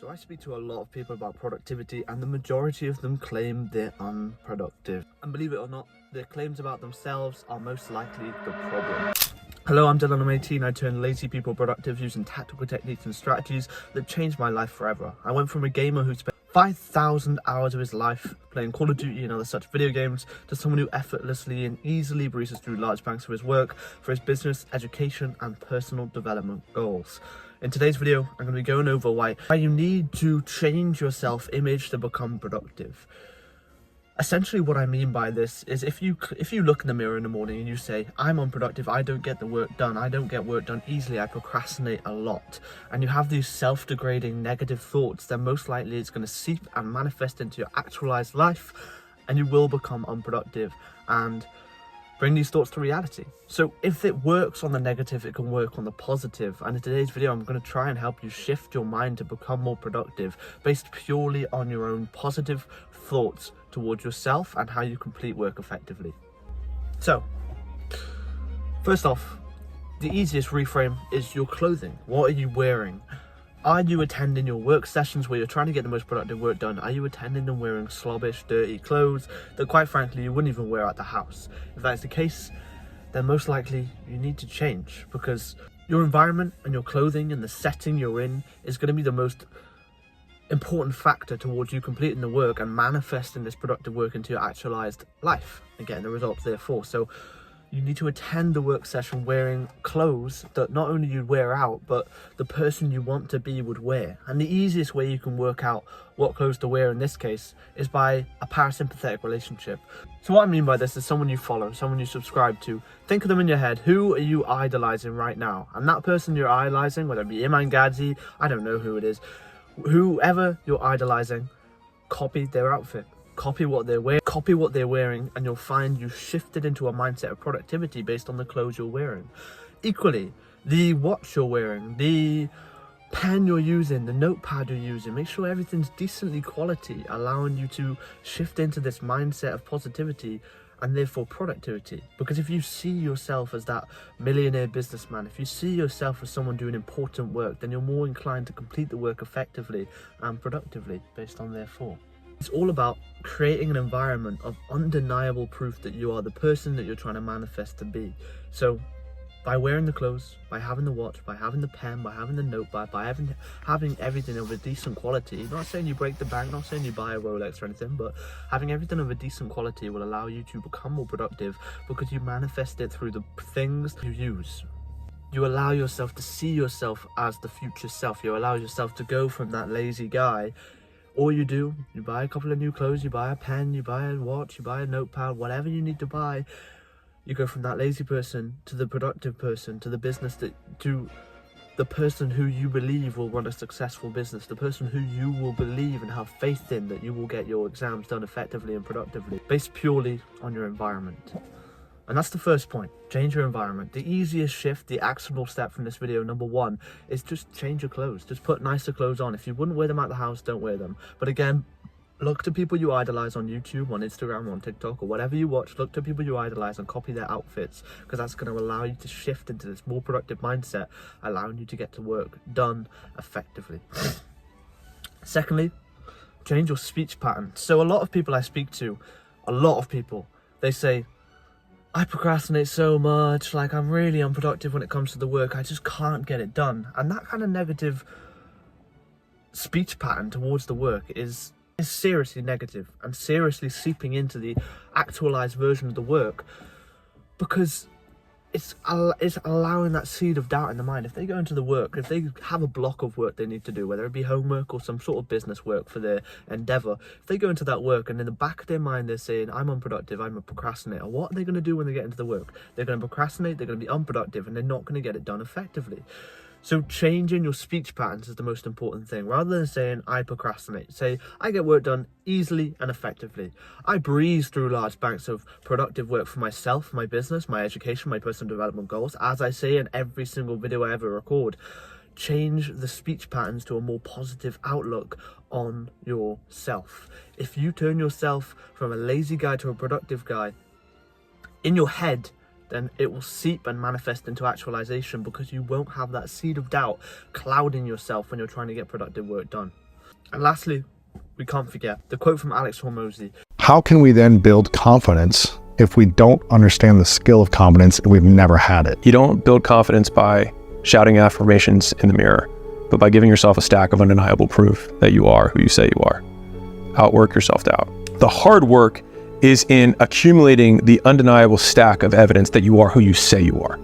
So I speak to a lot of people about productivity, and the majority of them claim they're unproductive. And believe it or not, their claims about themselves are most likely the problem. Hello, I'm Dylan, I'm 18. I turned lazy people productive using tactical techniques and strategies that changed my life forever. I went from a gamer who spent 5,000 hours of his life playing Call of Duty and other such video games to someone who effortlessly and easily breezes through large banks for his work, for his business, education, and personal development goals. In today's video, I'm going to be going over why you need to change your self-image to become productive. Essentially what I mean by this is if you look in the mirror in the morning and you say, I'm unproductive, I don't get the work done, I don't get work done easily, I procrastinate a lot, and you have these self-degrading negative thoughts, then most likely it's going to seep and manifest into your actualized life, and you will become unproductive and bring these thoughts to reality. So if it works on the negative, it can work on the positive. And in today's video, I'm going to try and help you shift your mind to become more productive based purely on your own positive thoughts towards yourself and how you complete work effectively. So, first off, the easiest reframe is your clothing. What are you wearing? Are you attending your work sessions where you're trying to get the most productive work done? Are you attending them wearing slobbish, dirty clothes that quite frankly you wouldn't even wear at the house? If that's the case, then most likely you need to change, because your environment and your clothing and the setting you're in is going to be the most important factor towards you completing the work and manifesting this productive work into your actualized life and getting the results therefore. So you need to attend the work session wearing clothes that not only you'd wear out, but the person you want to be would wear. And the easiest way you can work out what clothes to wear in this case is by a parasympathetic relationship. So what I mean by this is someone you follow, someone you subscribe to. Think of them in your head. Who are you idolizing right now? And that person you're idolizing, whether it be Iman Gadzhi, I don't know who it is, whoever you're idolizing, copy their outfit. Copy what they're wearing, and you'll find you shifted into a mindset of productivity based on the clothes you're wearing. Equally, the watch you're wearing, the pen you're using, the notepad you're using, make sure everything's decently quality, allowing you to shift into this mindset of positivity and therefore productivity. Because if you see yourself as that millionaire businessman, if you see yourself as someone doing important work, then you're more inclined to complete the work effectively and productively based on therefore. It's all about creating an environment of undeniable proof that you are the person that you're trying to manifest to be. So by wearing the clothes, by having the watch, by having the pen, by having the notepad, by having everything of a decent quality, not saying you break the bank, not saying you buy a Rolex or anything, but having everything of a decent quality will allow you to become more productive because you manifest it through the things you use. You allow yourself to see yourself as the future self. You allow yourself to go from that lazy guy. All you do, you buy a couple of new clothes, you buy a pen, you buy a watch, you buy a notepad, whatever you need to buy. You go from that lazy person to the productive person, to the business to the person who you believe will run a successful business, the person who you will believe and have faith in that you will get your exams done effectively and productively, based purely on your environment. And that's the first point, change your environment. The easiest shift, the actionable step from this video, number one, is just change your clothes. Just put nicer clothes on. If you wouldn't wear them at the house, don't wear them. But again, look to people you idolize on YouTube, on Instagram, on TikTok, or whatever you watch. Look to people you idolize and copy their outfits, because that's going to allow you to shift into this more productive mindset, allowing you to get to work done effectively. Secondly, change your speech pattern. So a lot of people I speak to, they say, I procrastinate so much, like I'm really unproductive when it comes to the work, I just can't get it done. And that kind of negative speech pattern towards the work is seriously negative and seriously seeping into the actualized version of the work, because it's allowing that seed of doubt in the mind. If they go into the work, if they have a block of work they need to do, whether it be homework or some sort of business work for their endeavor, if they go into that work and in the back of their mind they're saying, I'm unproductive, I'm a procrastinator, what are they going to do when they get into the work? They're going to procrastinate, they're going to be unproductive, and they're not going to get it done effectively. So changing your speech patterns is the most important thing. Rather than saying, I procrastinate, say, I get work done easily and effectively. I breeze through large banks of productive work for myself, my business, my education, my personal development goals, as I say in every single video I ever record. Change the speech patterns to a more positive outlook on yourself. If you turn yourself from a lazy guy to a productive guy in your head, then it will seep and manifest into actualization, because you won't have that seed of doubt clouding yourself when you're trying to get productive work done. And lastly, we can't forget the quote from Alex Hormozy. How can we then build confidence if we don't understand the skill of confidence and we've never had it? You don't build confidence by shouting affirmations in the mirror, but by giving yourself a stack of undeniable proof that you are who you say you are. Outwork your self-doubt. The hard work is in accumulating the undeniable stack of evidence that you are who you say you are.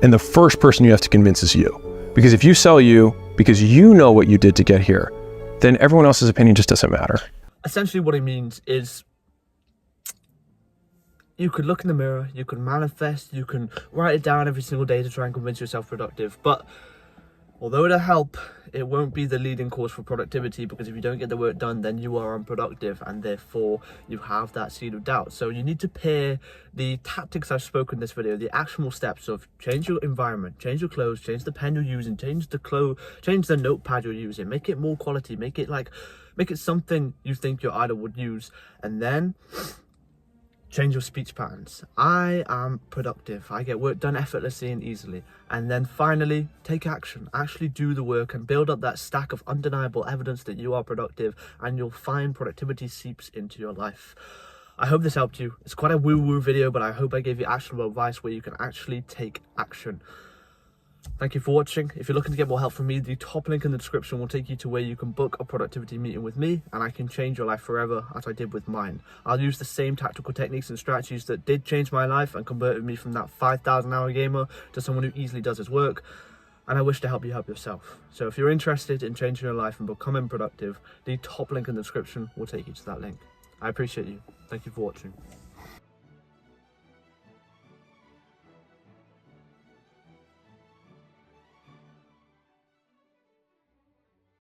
And the first person you have to convince is you. Because if you sell you because you know what you did to get here, then everyone else's opinion just doesn't matter. Essentially what it means is you could look in the mirror, you could manifest, you can write it down every single day to try and convince yourself productive. But although it'll help, it won't be the leading cause for productivity, because if you don't get the work done, then you are unproductive, and therefore you have that seed of doubt. So you need to pair the tactics I've spoken in this video, the actionable steps of change your environment, change your clothes, change the pen you're using, change the notepad you're using, make it more quality, make it something you think your idol would use, and then change your speech patterns. I am productive. I get work done effortlessly and easily. And then finally, take action. Actually do the work and build up that stack of undeniable evidence that you are productive, and you'll find productivity seeps into your life. I hope this helped you. It's quite a woo-woo video, but I hope I gave you actionable advice where you can actually take action. Thank you for watching. If you're looking to get more help from me, the top link in the description will take you to where you can book a productivity meeting with me, and I can change your life forever as I did with mine. I'll use the same tactical techniques and strategies that did change my life and converted me from that 5,000 hour gamer to someone who easily does his work. And I wish to help you help yourself. So if you're interested in changing your life and becoming productive, the top link in the description will take you to that link. I appreciate you. Thank you for watching.